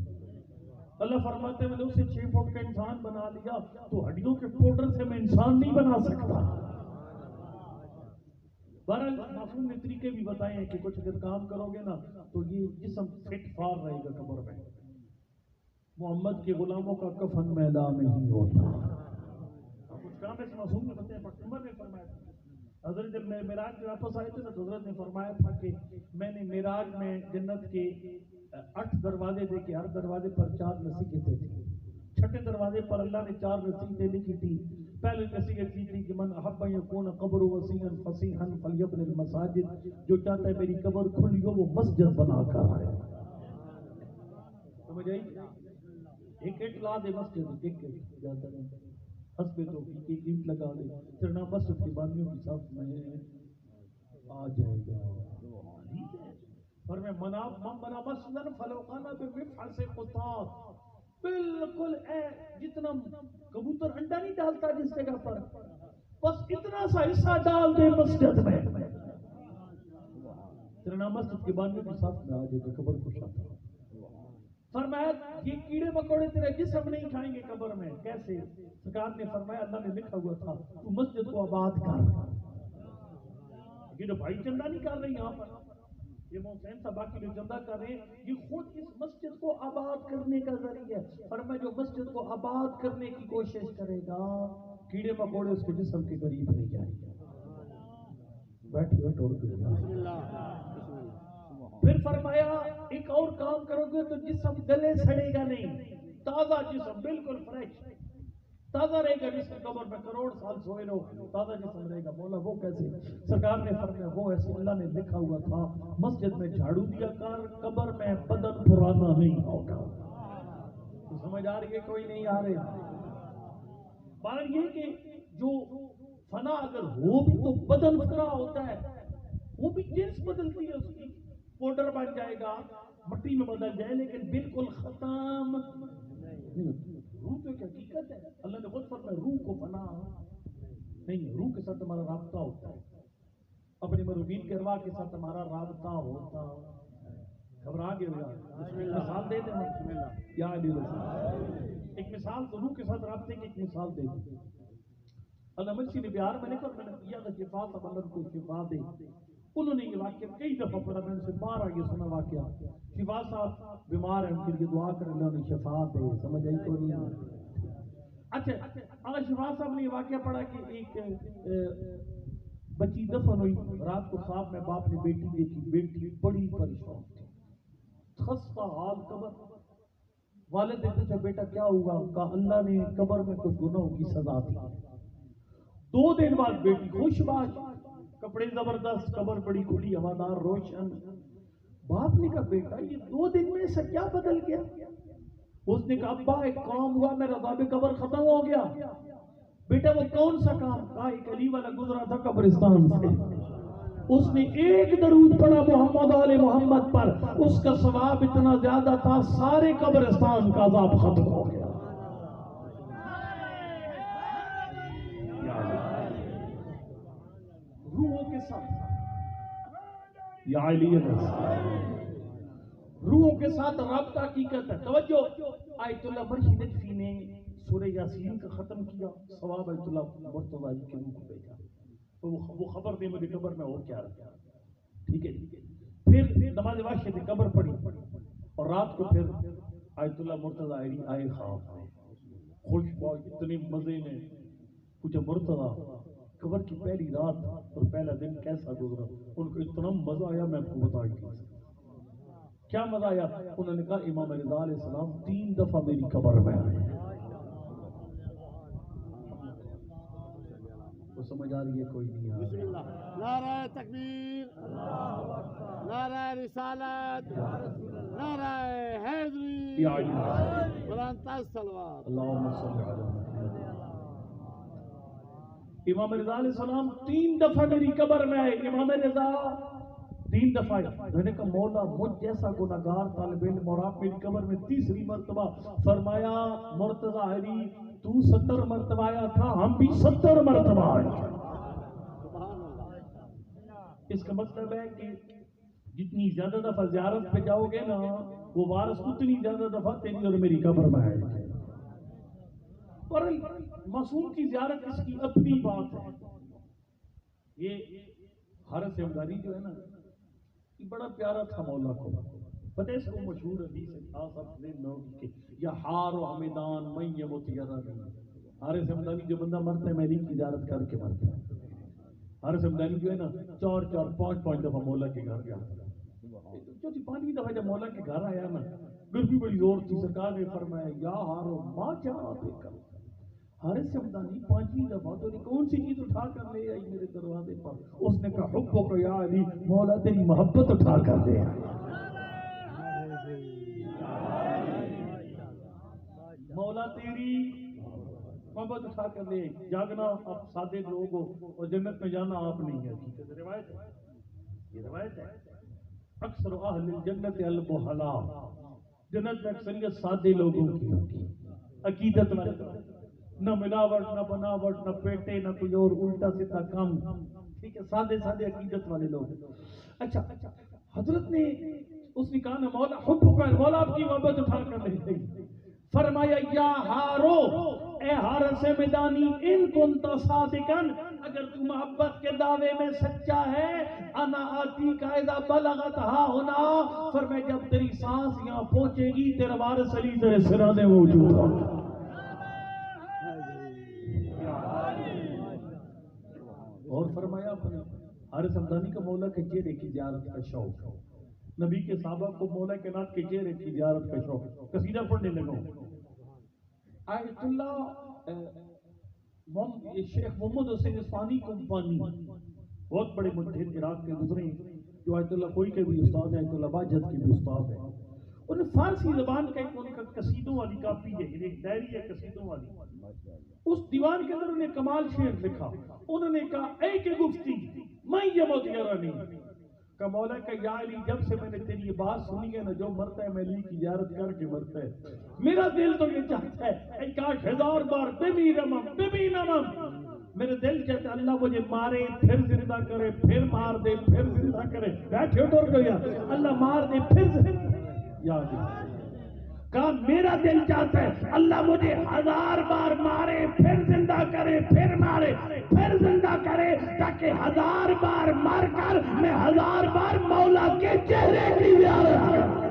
اللہ فرماتے ہیں میں نے اسے 6 فٹ کا انسان بنا لیا تو ہڈیوں کے پاؤڈر سے میں انسان نہیں بنا سکتا. بہرحال معصوم نے طریقے بھی بتائے ہیں کہ کچھ اگر کام کرو گے نا تو یہ جسم فٹ فار رہے گا قبر میں. محمد کے غلاموں کا کفن میلا نہیں ہوتا. کچھ کام ایسے معصوم نے بتایا عمر نے فرمایا تھا حضرت جب میں معراج میں واپس آئے تھے تو حضرت نے فرمایا تھا کہ میں نے معراج میں جنت کے 8 دروازے دیکھے ہر دروازے پر 4 نصیحتیں تھیں. 6 دروازے پر اللہ نے 4 نصیحتیں لکھی تھی. پہلے نصیحت کی تھی کہ من احب یکون قبر وسیعا فصیحا فلیبن المساجد جو چاہتا ہے میری قبر کھلی ہو وہ مسجد بنا کر آئے. سمجھ آئی؟ ایک ایک لا دے مسجد ایک ایک جاتا ہے حسب تو ایک اینٹ لگا دے چرنا مسجد کی باندیوں کی صاف میں آ جائے گا. اور میں منا مسجد فلوقانا بمفحص قطاط بالکل جتنا کبوتر انڈا نہیں ڈالتا جس جگہ پر بس اتنا سا حصہ ڈال دے مسجد میں تیرا مسجد کے باندھنے کے ساتھ میں آ جائے گا قبر کو شاہ. فرمایا یہ کیڑے مکوڑے تیرے جسم نہیں کھائیں گے قبر میں. کیسے؟ سرکار نے فرمایا اللہ نے لکھا ہوا تھا تو مسجد کو آباد کر. یہ جو بھائی چندہ نہیں کر رہے یہاں پر یہ محسن صاحب باقی جو چندہ کر رہے ہیں یہ خود اس مسجد کو آباد کرنے کا ذریعہ ہے. اور میں جو مسجد کو آباد کرنے کی کوشش کرے گا کیڑے مکوڑے اس کے جسم کے قریب نہیں جائیں گے. بیٹھیے پھر فرمایا ایک اور کام کرو گے تو جسم گلے سڑے گا نہیں. تازہ جسم بالکل فریش تازہ رہے گا. جس کی قبر میں کروڑ سال سوئے رہو تازہ جسم رہے گا. مولا وہ کیسے؟ سرکار نے فرمایا وہ ایسے اللہ نے لکھا ہوا تھا مسجد میں جھاڑو دیا کر قبر میں بدن پرانا نہیں ہوگا. تو سمجھ آ رہی ہے کوئی نہیں آ رہے؟ بات یہ کہ جو فنا اگر ہو بھی تو بدن فنا ہوتا ہے وہ بھی جنس بدلتی ہے اس کی پاؤڈر بن جائے گا مٹی میں بدل جائے لیکن بالکل ختم نہیں. روح تو ایک حقیقت ہے. اللہ نے خود فرمایا روح کو فنا نہیں ہے. روح کے ساتھ ہمارا رابطہ ہوتا ہے. اپنے مرحومین کے ارواح کے ساتھ ہمارا رابطہ ہوتا. گھبرا گئے مثال دے دیں یا علی رسول ایک مثال تو روح کے ساتھ رابطے کی ایک مثال دے دیں. اللہ مجھے نے بہار میں لکھا میں نے کیا تھا شفا سب اللہ کو شفا دے. انہوں نے یہ واقعہ کئی دفعہ پڑھا، میں نے سے 12 یہ سنا واقعہ. شفا صاحب بیمار ہیں، ان کے لیے دعا کریں اللہ انہیں شفا دے. سمجھ آئی تو نہیں؟ اچھا آج شفا صاحب نے یہ واقعہ پڑھا کہ ایک بچی دفن ہوئی. رات کو خواب میں باپ نے بیٹی دیکھی، بیٹی بڑی پریشان تھی، خستہ حال قبر. والد نے پوچھا بیٹا کیا ہوا؟ کہا اللہ نے قبر میں کچھ گناہوں کی سزا دی. 2 دن بعد بیٹی خوش باش، کپڑے زبردست، قبر بڑی کھلی ہوادار روشن. باپ نے کہا بیٹا یہ 2 دن میں سے کیا بدل گیا؟ اس نے کہا ابا ایک کام ہوا، میرا عذاب قبر ختم ہو گیا. بیٹا وہ کون سا کام؟ کہا ایک علی والا گزرا تھا قبرستان سے، اس نے ایک درود پڑھا محمد آل محمد پر، اس کا ثواب اتنا زیادہ تھا سارے قبرستان کا عذاب ختم ہو گیا. روحوں کے ساتھ یا علی روحوں کے ساتھ رابطہ حقیقت ہے. توجہ، آیت اللہ مرشد نجفی نے سورہ یاسین کا ختم کیا، ثواب آیت اللہ مرتضی کے روح کو بھیجا، تو وہ خبر دے مجھے قبر میں ہو کیا رہا. ٹھیک ہے. پھر نماز واشی نے قبر پڑھی اور رات کو پھر آیت اللہ مرتضی آئے خواب میں خوش باش اتنے مزے میں. پوچھا مرتضی قبر کی پہلی رات اور پہلا دن کیسا گزرا؟ ان کو اتنا مزہ آیا میں آپ کو بتا ہی نہیں سکتا. کیا مزہ آیا؟ انہوں نے کہا امام رضا علیہ السلام 3 دفعہ میری قبر میں آئے. وہ سمجھ آ رہی ہے کوئی نہیں آ رہی؟ نعرہ تکبیر، نعرہ رسالت، نعرہ حیدری، بلند تر صلوات. اللہم صلی علی محمد. امام رضا علیہ السلام 3 دفعہ میری قبر میں آئے. امام رضا 3 دفعہ آئے. میں نے کہا مولا مجھ جیسا گناہگار طالب علم اور آپ میری قبر میں 3ری مرتبہ. فرمایا مرتضی علی تو 70 مرتبہ آیا تھا، ہم بھی 70 مرتبہ آئے. اس کا مطلب ہے کہ جتنی زیادہ دفعہ زیارت پہ جاؤ گے نا وہ وارث اتنی زیادہ دفعہ تیری اور میری قبر میں آئے گا. اور معصوم کی زیارت اس کی اپنی بات ہے. یہ حارث ہمدانی جو ہے نا یہ بڑا پیارا تھا مولا کو. پتہ اس کو مشہور حدیث ہے خاص اپنے لوگ کے یا ہار و حمیدان میں یموت یرا. حارث ہمدانی جو بندہ مرتا ہے میں کی زیارت کر کے مرتا ہے. حارث ہمدانی جو ہے نا 4 5 دفعہ مولا کے گھر گیا. چوتھی 5 دفعہ جب مولا کے گھر آیا نا گرمی بڑی زور تھی. سرکار نے فرمایا یا ہارو ماں چاہ دے کر. حارث ہمدانی 5ویں دفعہ تو نے کون سی چیز اٹھا کر لے آئی میرے دروازے پر؟ اس نے کہا حبو کو یا علی، مولا تیری محبت اٹھا کر لے آئی. مولا تیری محبت اٹھا کر لے. جاگنا آپ سادے لوگ ہو اور جنت میں جانا آپ نہیں ہے. روایت ہے، یہ روایت ہے. اکثر اہل الجنت البخلا، جنت میں اکثریت سادے لوگوں کی ہوتی، عقیدت والے، نہ ملاوٹ نہ بناوٹ نہ پیٹے نہ کوئی اور الٹا سیدھا کام. ٹھیک ہے، سادے عقیدت والے لوگ. اچھا حضرت نے اس نے کہا نا مولا حب کا، مولا آپ کی محبت اٹھا کر لے گئی. فرمایا یا ہارو، اے حارث ہمدانی، ان کنت صادقا، اگر تو محبت کے دعوے میں سچا ہے، انا آتی کا اذا بلغت ہا ہونا، فرمایا جب تیری سانس یہاں پہنچے گی تیرا وارث علی تیرے سرانے موجود ہوگا. اور فرمایا اپنے حارث ہمدانی کا مولا کے چہرے کی زیارت کا شوق، نبی کے صحابہ کو مولا کے نات کے چہرے کی زیارت کا شوق. قصیدہ پڑھنے لگا. آیت اللہ شیخ محمد حسین اصفہانی کمپانی بہت بڑے مجتہد عراق کے گزرے جو آیت اللہ کوئی کے بھی استاد ہے، آیت اللہ باجد کے بھی استاد ہے. انہیں فارسی زبان کا ایک قصیدوں والی کاپی ہے، ایک ڈائری ہے قصیدوں والی. اس دیوان کے اندر انہیں کمال شعر لکھا. انہوں نے کہا اے کہ گفتی میں یہ متیرانی کہ مولا کہ یا علی جب سے میں نے تیری یہ بات سنی ہے نا جو مرتا ہے میں علی کی زیارت کر کے مرتا ہے. میرا دل تو یہ چاہتا ہے اے کاش 1000 بار میرے دل چاہتا ہے اللہ مجھے مارے پھر زندہ کرے، پھر مار دے پھر زندہ کرے. اللہ مار دے پھر زندہ یا علی. کہا میرا دل چاہتا ہے اللہ مجھے 1000 بار مارے پھر زندہ کرے پھر مارے پھر زندہ کرے تاکہ 1000 بار مار کر میں 1000 بار مولا کے چہرے کی زیارت کروں۔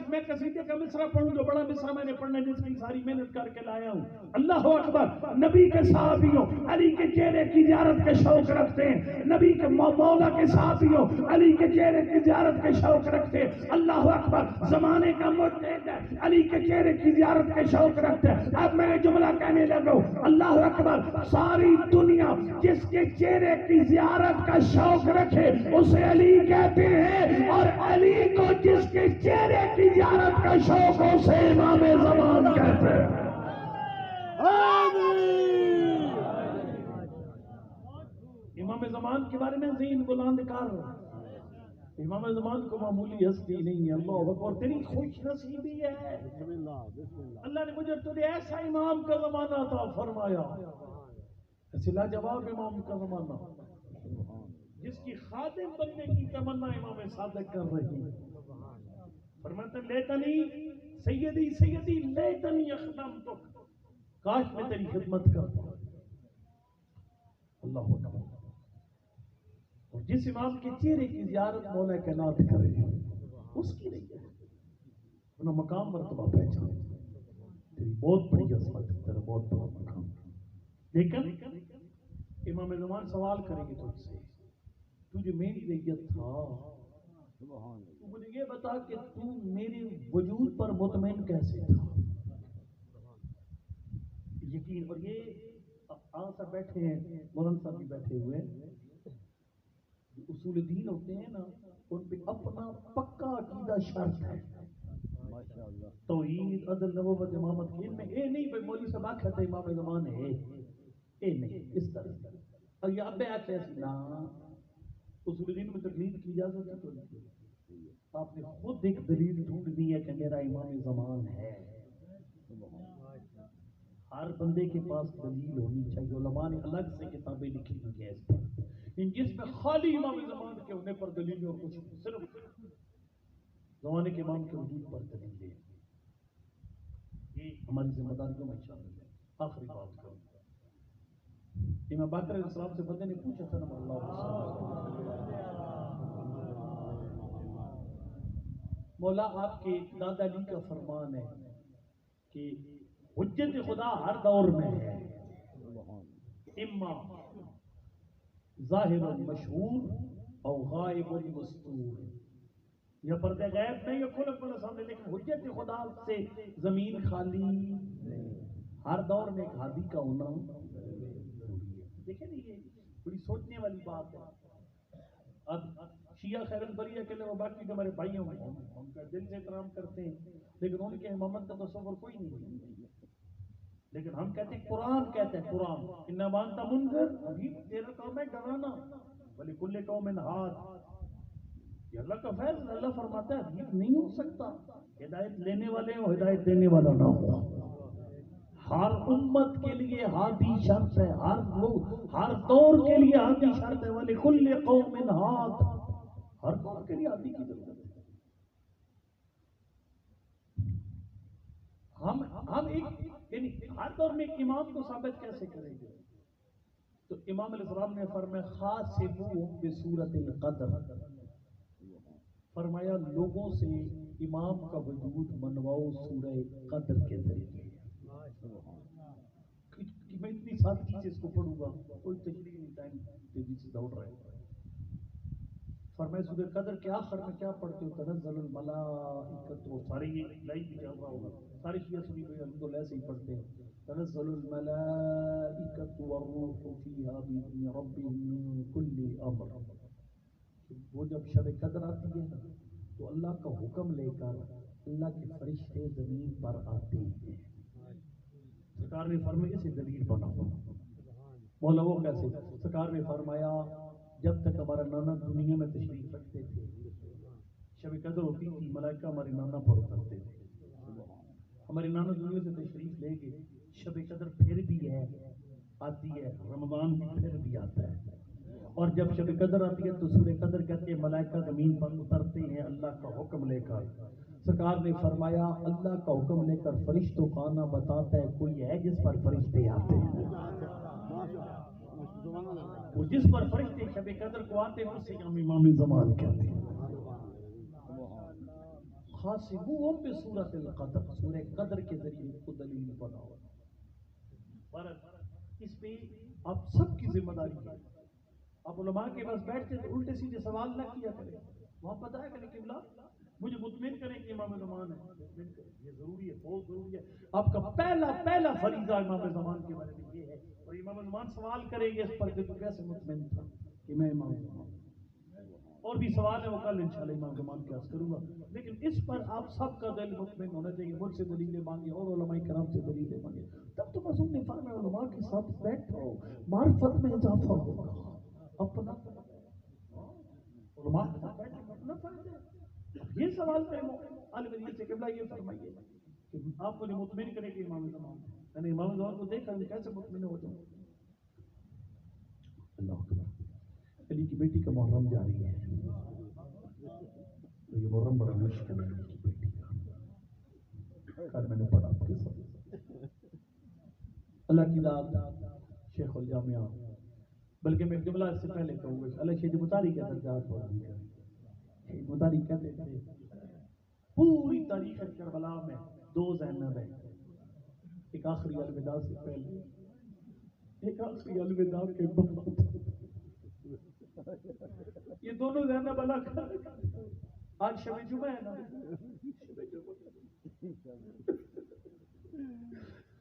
میں قصیدے کا مصرع پڑھوں جو بڑا مصرع میں نے پڑھنا جس کی ساری محنت کر کے لایا ہوں۔ اللہ اکبر، نبی کے صحابیوں علی کے چہرے کی زیارت کے شوق رکھتے ہیں، نبی کے مولا کے صحابیوں علی کے چہرے کی زیارت کے شوق رکھتے ہیں۔ اللہ اکبر، زمانے کا مجتہد ہے علی کے چہرے کی زیارت کے شوق رکھتے ہیں۔ اب میں جملہ کہنے لگا ہوں، اللہ اکبر، ساری دنیا جس کے چہرے کی زیارت کا شوق رکھے اسے علی کہتے ہیں، اور علی کو جس کے چہرے کی زیارت کا شوق ہو اسے امام زمان کہتے ہیں۔ امام زمان کے بارے میں ذہن بلند کر، امام زمان کو معمولی ہستی نہیں ہے۔ اللہ اکبر، تیری خوش نصیبی ہے، اللہ نے مجھے تجھے ایسا امام کا زمانہ عطا فرمایا، ایسے لاجواب امام کا زمانہ جس کی خادم بننے کی تمنا امام صادق کر رہی ہے۔ فرماتے لیتنی سیدی سیدی لیتنی اخدمتک، کاش میں تیری خدمت کرتا۔ اللہ اکبر، اور جس امام کے چہرے کی زیارت مولا کائنات کرے اس کی نہیں ہے، انہوں مقام مرتبہ پہچان، تیری بہت بڑی عظمت ہے، تیرا بہت بڑا مقام۔ لیکن امام زمان سوال کریں گے تجھ سے، تجھے میری ریت تھا، تو مجھے یہ بتا کہ تو میرے وجود پر مطمئن کیسے تھا؟ یقین، اور یہ آسا بیٹھے ہیں مولانا صاحب بھی بیٹھے ہوئے ہیں، اصول دین ہوتے ہیں نا ان پہ اپنا پکا عقیدہ شرط ہے، توحید عدل نبوت امامت کی، ان میں اے نہیں بھائی مولوی صاحب آ کہتا امام زمان ہے، اے نہیں اس طرح، اور یہ اب آتے ہیں نا اصول دین میں تقلید کی اجازت ہے تو نہیں، آپ نے خود ایک دلیل ڈھونڈنی ہے کہ میرا امام زمان ہے۔ ہر بندے کے پاس دلیل ہونی چاہیے، علماء نے الگ سے کتابیں لکھی ہوئی ہیں اس پر، جس میں خالی امام زمان کے ہونے پر دلیل اور کچھ صرف زمانے کے امام کے وجود پر دلیل ہے۔ یہ ہماری ذمہ داریوں میں شامل ہے۔ آخری بات کروں، امام باقر علیہ السلام سے بندے نے پوچھا تھا نا مولا آپ کے دادا علی کا فرمان ہے کہ حجت خدا ہر دور میں ہے، اما ظاہر مشہور اور غائب مستور، یہ پردے غیب نہیں، یہ کھلک بنا سامنے، لیکن حجت خدا سے زمین خالی، ہر دور میں ایک ہادی کا ہونا ضروری ہے۔ دیکھیں نا یہ بڑی سوچنے والی بات ہے۔ اب شیعہ خیر البریہ کے لئے وہ باقی جو ہمارے بھائی ہوں ہم کا دل سے احترام کرتے ہیں، لیکن ان کے امامت کا تصور کوئی نہیں ہے، لیکن ہم کہتے ہیں قرآن کہتے ہیں، قرآن انما انت منذر، ابھی تیرا کام ہے ڈرانا، وَلِكُلِّ قَوْمٍ ہَادٍ، یہ اللہ کا فیض، اللہ فرماتا ہے حدیث نہیں ہو سکتا، ہدایت لینے والے ہو ہدایت دینے والا نہ ہو، ہر امت کے لیے ہادی شرط ہے، ہر دور کے لیے ہادی شرط ہے، وَلِكُلِّ قَوْمٍ ہَادٍ، ہر دور کے لیے ہادی کی ضرورت ہے۔ ہم ایک یعنی ہر دور میں ایک امام کو ثابت کیسے کریں گے؟ تو امام علیہ السلام نے فرمایا خاصبوہم بصورت القدر، فرمایا لوگوں سے امام کا وجود منواؤ سورہ قدر کے ذریعے۔ میں اتنی سادگی سے اس کو پڑھوں گا، کوئی تشریح نہیں، ٹائم تیزی سے دوڑ رہے ہیں۔ فرمایا سورہ قدر کے آخر میں کیا پڑھتے ہو؟ تنزل الملائکۃ، سارے یہ لائن بھی چل رہا ہوگا، ساری شیعہ سنی ہوئی الحمدللہ ایسے ہی پڑھتے ہیں، تنزل الملائکۃ والروح فیہا بإذن ربہم من کل امر۔ وہ جب شب قدر آتی ہے نا تو اللہ کا حکم لے کر اللہ کے فرشتے زمین پر آتے ہیں۔ سرکار نے فرمایا اسے دلیل بناؤ، مولا وہ کیسے؟ سرکار نے فرمایا جب تک ہمارا نانا دنیا میں تشریف رکھتے تھے، شب قدر ہوتی تھی، ملائکہ ہمارے نانا پر اترتے تھے، ہمارے نانا دنیا سے تشریف لے کے شب قدر پھر بھی ہے، آتی ہے، رمضان بھی پھر بھی آتا ہے، اور جب شب قدر آتی ہے تو سورہ قدر کہتے ہیں ملائکہ زمین پر اترتے ہیں اللہ کا حکم لے کر. سرکار نے فرمایا اللہ کا حکم لے کر فرشتوں کا آنا بتاتا ہے کوئی ہے جس پر فرشتے آتے ہیں. وہ جس پر فرشتے شب قدر کو آتے ہیں اسی کا ہم امام زمان کہتے ہیں. خاصبوہم بسورۃ القدر، سورہ قدر کے ذریعے کو دلیل بناؤ. پر اس پہ آپ سب کی ذمہ داری ہے. آپ علماء کے پاس بیٹھتے تو الٹے سیدھے سوال نہ کیا کریں. وہاں پتہ ہے کہ قبلہ مجھے مطمئن کریں کہ امام زمان ہے. یہ ضروری ہے، بہت ضروری ہے. آپ کا پہلا فریضہ امام زمان کے بارے میں یہ ہے. اور امام زمان سوال کریں گے اس پر کہ تو کیسے مطمئن تھا کہ میں امام زمان. اور بھی سوال ہے وہ کل انشاءاللہ امام زمان کے عرض کروں گا. لیکن اس پر آپ سب کا دل مطمئن ہونا چاہیے. مجھ سے دلیلیں مانگے اور علماء کرام سے دلیلیں مانگے. تب تو معصوم نے فرمایا علماء کے ساتھ بیٹھو، معرفت میں اضافہ ہوگا. اپنا علماء کے ساتھ بیٹھے اپنا فائدہ. یہ سوال کریں عالم دین سے قبلہ یہ فرمائیے کہ آپ کو مطمئن کریں کہ امام زمان ہے. یعنی امام زمان کو دیکھ کر کیسے مطمئن ہو جاؤں. اللہ اکبر. علی کی بیٹی کا محرم جاری ہے. تو یہ محرم بڑا مشکل ہے علی کی بیٹی کا. کل میں نے پڑھا آپ کے ساتھ. اللہ کی ذات شیخ الجامعہ، بلکہ میں قبلہ سے پہلے کہوں گا اللہ شیخ مطاری کے درجات ہو رہی ہے. شیخ مطاری کہتے تھے پوری تاریخ کربلا میں دو زینب ہیں. ایک آخری الوداع سے پہلے، ایک آخری الوداع کے بعد. یہ دونوں زینب الگ. آج شب جمعہ ہے نا،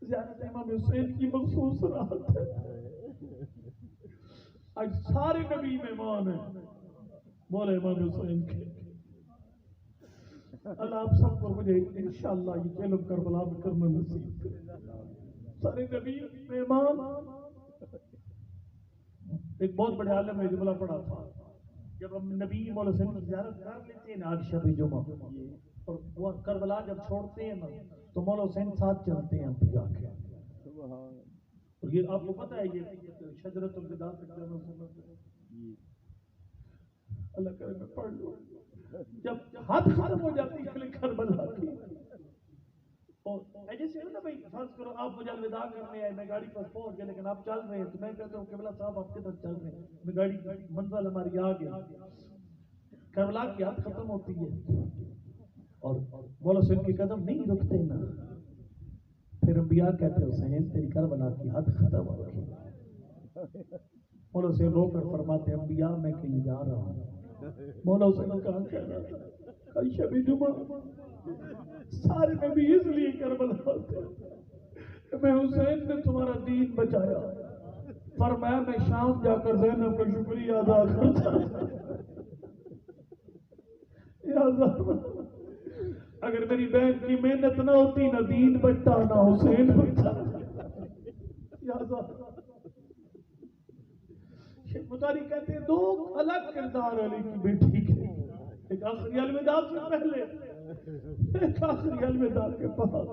زیارت امام حسین کی مخصوص رات ہے. آج سارے نبی مہمان ہیں مولا امام حسین کے. اللہ آپ سب کو مجھے انشاءاللہ یہ علم کربلا میں کرنا نصیب کرے. سارے نبی مہمان. ایک بہت بڑے عالم میں جملہ پڑھا تھا جب ہم نبی مولا حسین کی زیارت کر لیتے ہیں آج شب جمعہ اور وہ کربلا جب چھوڑتے ہیں نا تو مولا حسین ساتھ چلتے ہیں انبیاء کے. اور یہ آپ کو پتہ ہے یہ شجرۃ الوداع تک اللہ کرے میں پڑھ لوں. جب حد ختم ہو جاتی ہے کربلا کی اور جیسے نا بھائی فرض کرو آپ مجھے الوداع کرنے آئے، میں گاڑی پر پہنچ گیا لیکن آپ چل رہے ہیں تو میں کہتا ہوں قبلہ صاحب آپ کدھر چل رہے ہیں. میں گاڑی منزل ہماری آ گئی. کربلا کی حد ختم ہوتی ہے اور مولا حسین کے قدم نہیں رکتے نا. پھر انبیاء کہتے حسین تیری کربلا کی حد ختم ہو گئی. مولا حسین رو کر فرماتے انبیاء میں کہیں جا رہا ہوں. مولا حسین کہاں کہہ رہا تھا کل شب جمعہ سارے نبی اس لیے کربلا ہوتے کہ میں حسین نے تمہارا دین بچایا. فرمایا میں شام جا کر زینب کا شکریہ ادا کرتا. یا زہرا اگر میری بہن کی محنت نہ ہوتی نہ دین بچتا نہ حسین بچتا. یا زہرا شیخ مطاری کہتے ہیں دو الگ کردار علی کی بیٹی کے. ایک آخری الوداع سے پہلے، ایک آخری الوداع کے بعد.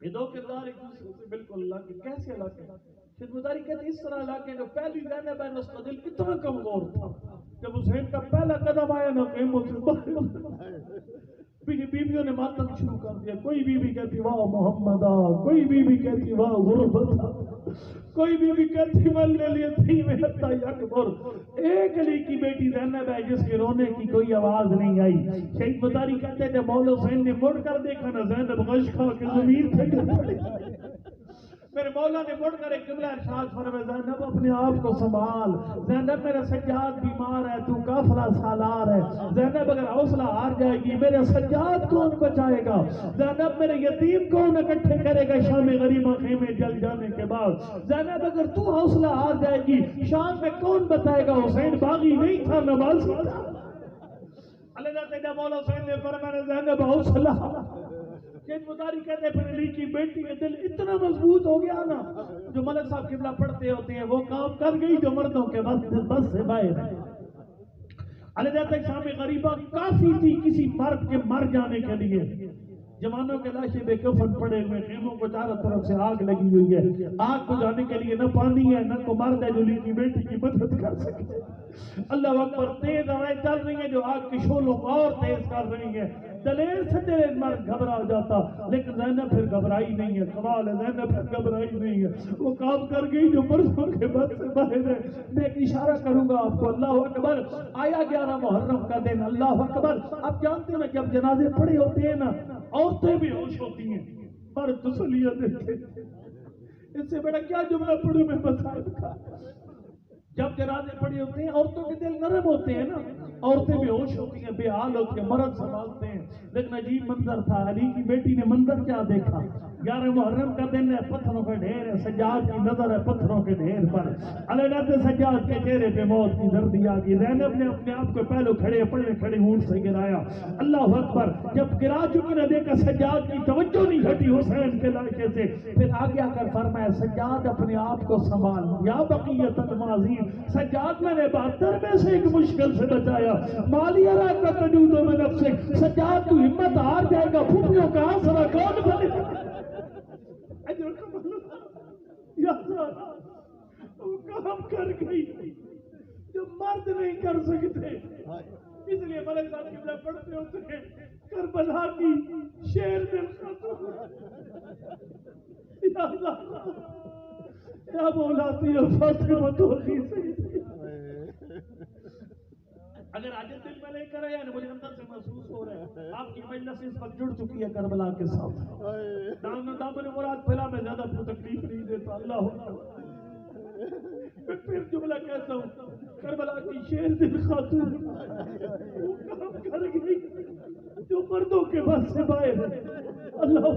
یہ دو کردار ایک دوسرے سے بالکل الگ ہیں. کیسے الگ ہیں؟ شیخ مطاری کہتے ہیں اس طرح الگ ہیں. جو پہلی زینب ہے اس کا دل اتنا کمزور تھا جب حسین کا پہلا قدم آیا نا قیمت سے باہر بیویوں نے ماتم شروع کر دیا. کوئی بیوی کہتی واہ محمدہ، کوئی بیوی کہتی واہ غربتہ، کوئی بیوی کہتی ملنے لیے تھی میں حتی اکبر. ایک علی کی بیٹی زینب ہے جس کے رونے کی کوئی آواز نہیں آئی. شیخ مطاری کہتے ہیں جب مولا حسین نے مڑ کر دیکھا نا زینب غش کھا کے زمین پہ گر پڑی. میرے مولا نے مڑ کر ایک قبلہ ارشاد فرمایا زینب اپنے آپ کو سنبھال. زینب میرا سجاد بیمار ہے، تو قافلہ سالار ہے. زینب اگر حوصلہ ہار جائے گی میرے سجاد کون بچائے گا؟ زینب میرے یتیم کون اکٹھے کرے گا شام غریبہ خیمے جل جانے کے بعد؟ زینب اگر تو حوصلہ ہار جائے گی شام میں کون بتائے گا حسین باغی نہیں تھا نمازی تھا. اللہ تعالیٰ مولا حسین نے فرمایا زینب حوصلہ. شیخ مطاری کہتے ہیں پھر علی کی بیٹی کا دل اتنا مضبوط ہو گیا نا جو ملک صاحب قبلہ پڑھتے ہوتے ہیں وہ کام کر گئی جو مردوں کے بس سے باہر ہے. اللہ جاتا ہے شام غریبہ کافی تھی کسی مرد کے مر جانے کے لیے. جوانوں کے لاشیں بے کفن پڑے ہوئے، خیموں کو چاروں طرف سے آگ لگی ہوئی ہے، آگ بجھانے کے لیے نہ پانی ہے نہ کو مرد ہے جو کی بیٹی کی مدد کر سکے۔ اللہ اکبر، تیز ہوائیں چل رہی ہیں جو آگ کی شعلوں کو اور تیز کر رہی ہیں۔ دلیر سے دلیر مرد گھبرا جاتا، لیکن زینب پھر گھبرائی نہیں ہے۔ کمال ہے، زینب پھر گھبرائی نہیں ہے، وہ کام کر گئی جو برسوں کے بعد سے باہر ہے۔ میں ایک اشارہ کروں گا آپ کو، اللہ اکبر۔ آیا 11 محرم کا دن، اللہ اکبر۔ آپ جانتے ہیں جب جنازے پڑے ہوتے ہیں نا، عورتیں بھی ہوش ہوتی ہیں، مرد تسلیہ دیتے ہیں۔ اس سے بڑا کیا جملہ پڑھوں میں بتاؤں گا؟ جب جنازے پڑے ہوتے ہیں عورتوں کے دل نرم ہوتے ہیں نا، عورتیں بے ہوش ہوتی ہیں، بے حال ہوتی ہیں، مرد سنبھالتے ہیں۔ لیکن عجیب منظر تھا، علی کی بیٹی نے منظر کیا دیکھا؟ 11 محرم کا دن ہے، پتھروں کا ڈھیر ہے، سجاد کی نظر ہے پتھروں کے ڈھیر پر۔ علیحدہ سجاد کے چہرے پہ موت کی زردی آ گئی۔ زینب نے اپنے آپ کو پہلو کھڑے اونٹ سے گرایا۔ اللہ اکبر، جب گرا چکی نہ دیکھا، سجاد کی توجہ نہیں ہٹی حسین کے لاشے سے۔ پھر آگے آ کر فرمایا، سجاد اپنے آپ کو سنبھال، یا بقیت الماضین، سجاد میں نے 72 میں سے ایک مشکل سے بچایا۔ مالی ارا کا تجود میں نفسک، سجاد تو ہمت ہار جائے گا، پھوپھیوں کا آسرا کون بنے گا؟ یا وہ کام کر گئی جو مرد نہیں کر سکتے۔ اس لیے ملک صاحب قبلہ پڑھتے ہوتے ہیں، کربلا کی شیر دل خاتون، یا اللہ یا مولاتی فاطمہ توحی سے۔ اگر آج دل میں لے کر آیا مجھے اندر سے محسوس ہو رہا ہے آپ کی مجلس اس وقت جڑ چکی ہے کربلا کے ساتھ۔ دامن مراد پھیلا میں زیادہ کوئی تکلیف نہیں دیتا۔ اللہ میں پھر جملہ کہتا ہوں، کربلا کی شیر دل خاتون وہ کام کر گئی جو مردوں کے بس سے باہر ہے۔ اللہ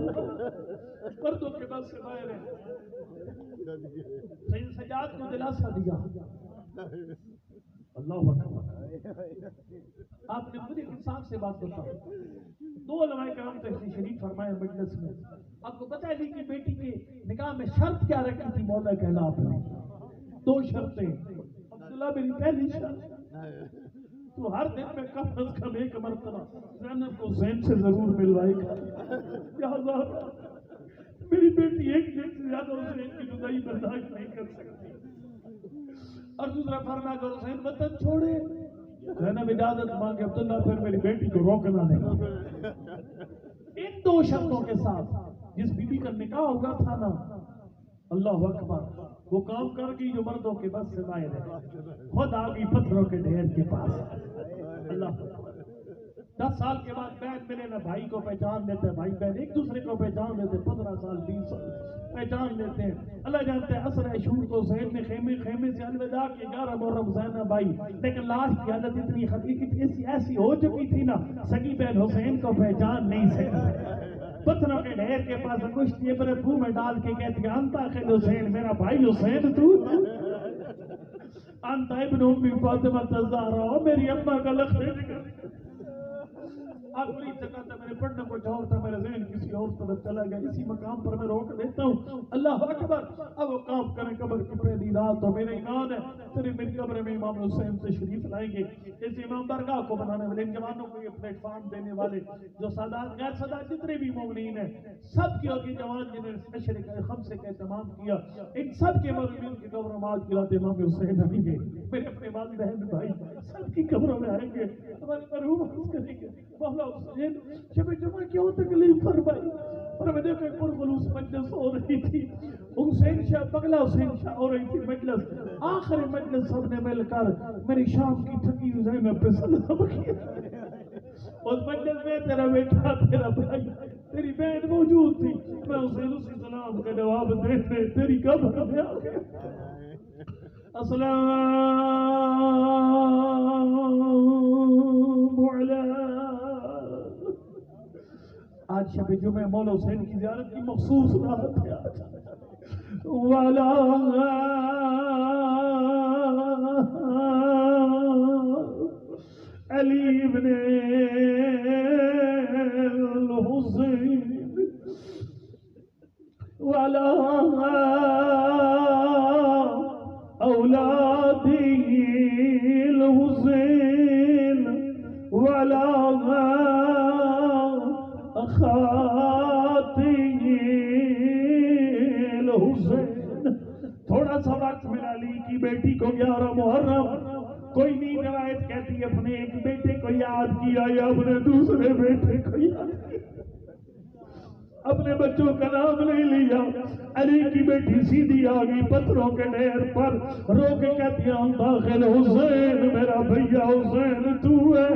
مردوں کے بس سے باہر ہے۔ سید سجاد کو دلاسا دیا۔ اللہ اکبر۔ آپ نے مجھے انصاف سے بات کرتا ہوں، 2 علماء کرام تشریف شریف فرمائے مجلس میں۔ آپ کو پتہ ہے علی کی بیٹی کے نکاح میں شرط کیا رکھی تھی مولا کہنا آپ نے؟ 2 شرطیں۔ عبداللہ میری پہلی شرط، تو ہر دن میں کم از کم 1 مرتبہ زینب کو حسین سے ضرور ملوائے گا۔ یا اللہ میری بیٹی ایک دن سے زیادہ حسین کی جدائی برداشت نہیں کر سکتی۔ اور دوسرا فرمایا اگر حسین وطن چھوڑے، زینب اجازت مانگے عبداللہ پھر میری بیٹی کو روکنا نہیں۔ ان 2 شرطوں کے ساتھ جس بی بی کا نکاح ہوگا تھا نا، اللہ اکبر، وہ کام کر گئی جو مردوں کے بس سے باہر ہے، خود آ گئی پتھروں کے ڈھیر کے پاس۔ اللہ 10 سال کے بعد بہن ملے نہ بھائی کو پہچان لیتے ہیں، بھائی بہن ایک دوسرے کو پہچان لیتے، 15 سال 20 سال پہچان لیتے ہیں۔ اللہ جانتے ہیں عصر عشور کو حسین نے خیمے سے الوداع کی، 11 محرم زینب آئی، لیکن لاش کی حالت اتنی خطرناک ایسی ہو چکی تھی نا، سگی بہن حسین کو پہچان نہیں سکی۔ پتھروں کے ڈھیر کے پاس کشتی عبرت منہ میں ڈال کے کہتی انت اخی حسین، میرا بھائی حسین تو انت ابن امی فاطمہ الزہرا، میری اماں کا لقب۔ آپ کو نہیں سکا تھا، میرے پڑھنے کو جاؤ تھا، میرا ذہن کسی اور طرف چلا گیا، اسی مقام پر میں روک دیتا ہوں۔ اللہ اکبر۔ اب وہ کام کریں، قبر کی پہلی رات ہو، میرا ایمان ہے صرف میری قبر میں امام حسین تشریف لائیں گے۔ اس امام برگاہ کو بنانے والے، ان جوانوں کو یہ پلیٹ فارم دینے والے، جو سادات غیر سادات جتنے بھی مومنین ہیں، سب کی اور جوان جنہیں عشر خمسے کا اہتمام کیا، ان سب کے مظلومین کی قبروں میں آج کلاتے امام حسین آئیں گے، میرے اپنے والدین بھائی سب کی قبروں میں آئیں گے، ہمارے مرحوم کریں گے۔ مولا حسین شب جمعہ کیوں تکلیف فرمائی، اور میں دیکھا پرخلوص مجلس ہو رہی تھی، حسین شاہ بغلہ حسین شاہ ہو رہی تھی مجلس، آخر مجلس سب نے مل کر میری شام کی تھکی زینب پہ سلام کیا۔ اس مجلس میں تیرا بیٹا، تیرا بھائی، تیری بہن موجود تھی، میں حسین اسی سلام کا جواب دینے تیری قبر میں آ گیا۔ السلام علیکم۔ آج شب جمعہ مولا حسین کی زیارت کی مخصوص رات ہے۔ والا علی ابن الحسین والا اولادی الحسین والا الحسین. تھوڑا سا وقت ملا علی کی بیٹی کو 11 محرم. کوئی نہیں روایت کہتی ہے اپنے ایک بیٹے کو یاد کیا یا اپنے دوسرے بیٹے کو یاد کیا, اپنے بچوں کا نام نہیں لیا. علی کی بیٹی سیدھی آ گئی پتھروں کے ڈھیر پر, رو کے کہتی ہے داخل حسین, میرا بھیا حسین تو ہے.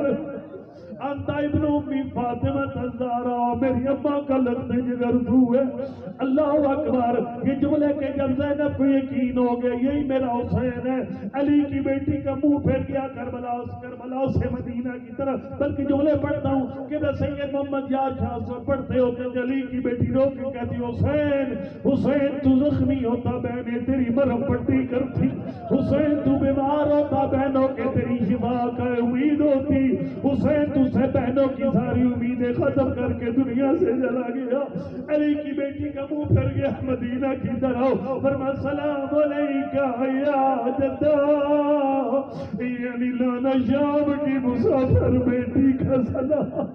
انت ابن امی فاطمہ الزہرا, میری اماں کا لگتے جگر تو ہے. اللہ اکبر. یہ جملے کے جب زینب کو یقین ہو گیا یہی میرا حسین ہے, علی کی بیٹی کا منہ پھیر گیا کربلا سے مدینہ کی طرف. بلکہ جملے پڑھتا ہوں کہ سید محمد یار شاہ سے پڑھتے ہو کہ علی کی بیٹی رو کے کہتی حسین حسین تو زخمی ہوتا بہنیں تیری مرہم پٹی کرتی, حسین تو بیمار ہوتا بہنوں کے تیری شفا کا امید ہوتی, حسین تو سے بہنوں کی ساری امیدیں ختم کر کے دنیا سے چلا گیا. علی کی بیٹی کا منہ پھر گیا مدینہ کی طرف. فرما سلام علیکہ یا جدہ, یعنی لانا شام کی مسافر بیٹی کا سلام.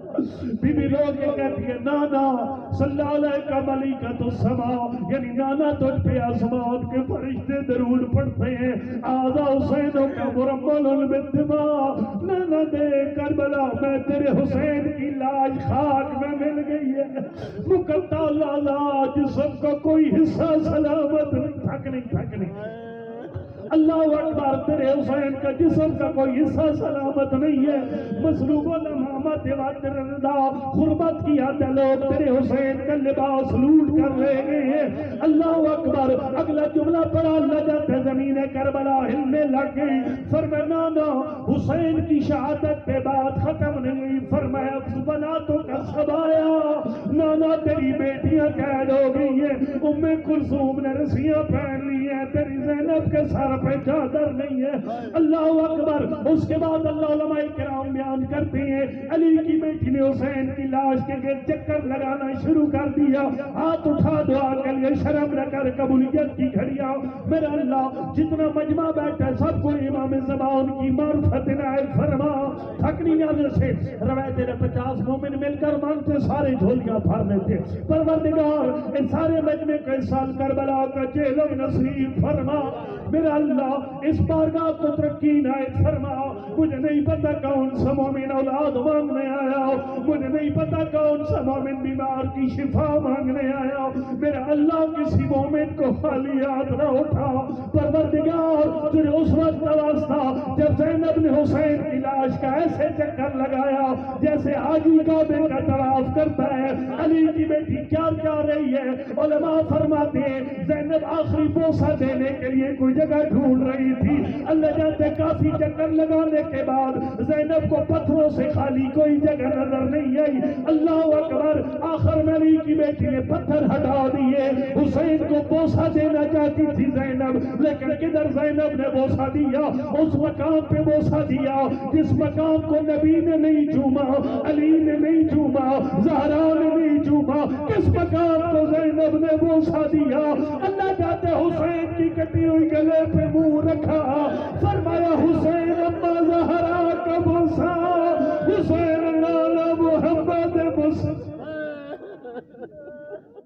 بی بی رو کے کہتی ہے نانا صلی اللہ علیہ ملکۃ السماء, یعنی نانا تجھ پہ آسمان کے فرشتے درود پڑھتے ہیں. آذا حسینوں کا مرمل بالدماء, نانا دے کربلا میں تیرے حسین کی لاش خاک میں مل گئی ہے. مقطع لالا جسم کا کوئی حصہ سلامت نہیں, تھک نہیں. اللہ اکبر. تیرے حسین کا جسم کا کوئی حصہ سلامت نہیں ہے. مصلوب الامامت واتر رضا غربت کی حد لوگ تیرے حسین کا لباس لوٹ کر لے گئے ہیں. اللہ اکبر. اگلا جملہ پڑا اللہ جاتے زمین کربلا ہلنے لگ گئی. فرمایا نانا حسین کی شہادت کے بعد ختم نہیں, فرمایا بناتوں کا سبایا, نانا تیری بیٹیاں قید ہو گئی ہیں. ام کلثوم نے رسیاں پہن لی ہیں, تیری زینب کے سر پہ چادر نہیں ہے. اللہ اکبر. اس کے بعد اللہ علماء کرام بیان کرتے ہیں علی کی بیٹی نے حسین کی لاش کے گرد چکر لگانا شروع کر دیا. ہاتھ اٹھا دعا کے لیے شرم نہ کر قبولیت کی گھڑیاں. میرا اللہ جتنا مجمع بیٹھا ہے سب کو امام زمان کی معرفت عنایت فرما. تھکنی نازل سے روایت 50 مومن مل کر مانگتے سارے جھولیاں بھر لیتے. پروردگار ان سارے مجمع کو اس سال کربلا کا جیلم نصیب فرما. میرا اللہ اس بارگاہ کو ترقی عنایت فرما. مجھے نہیں پتا کون سا مومن اولاد مانگنے آیا, مجھے نہیں پتا کون سا مومن بیمار کی شفا مانگنے آیا. میرا اللہ کسی مومن کو خالی ہاتھ نہ اٹھا. پروردگار تجھے اس وقت واسطہ جب زینب نے حسین کی لاش کا ایسے چکر لگایا جیسے حاجی کعبے کا طواف کرتا ہے. علی کی بیٹی کیا رہی ہے. علماء فرماتے ہیں زینب آخری بوسہ دینے کے لیے کوئی جگہ ڈھونڈ رہی تھی. اللہ جانتے کافی چکر لگانے کے بعد زینب کو پتھروں سے خالی کوئی جگہ نظر نہیں آئی. اللہ اکبر. آخر میں علی کی بیٹی نے پتھر ہٹا دیے. حسین کو بوسہ دینا چاہتی تھی زینب, لیکن کدھر زینب نے بوسہ دیا, اس مقام پہ بوسہ دیا جس مقام کو نبی نے نہیں چوما, علی نے نہیں چوما, زہرا نے نہیں چوما. کس مقام کو زینب نے بوسہ دیا. اللہ جاتے حسین کی کٹی ہوئی گلے پہ منہ رکھا, فرمایا حسین اما زہرا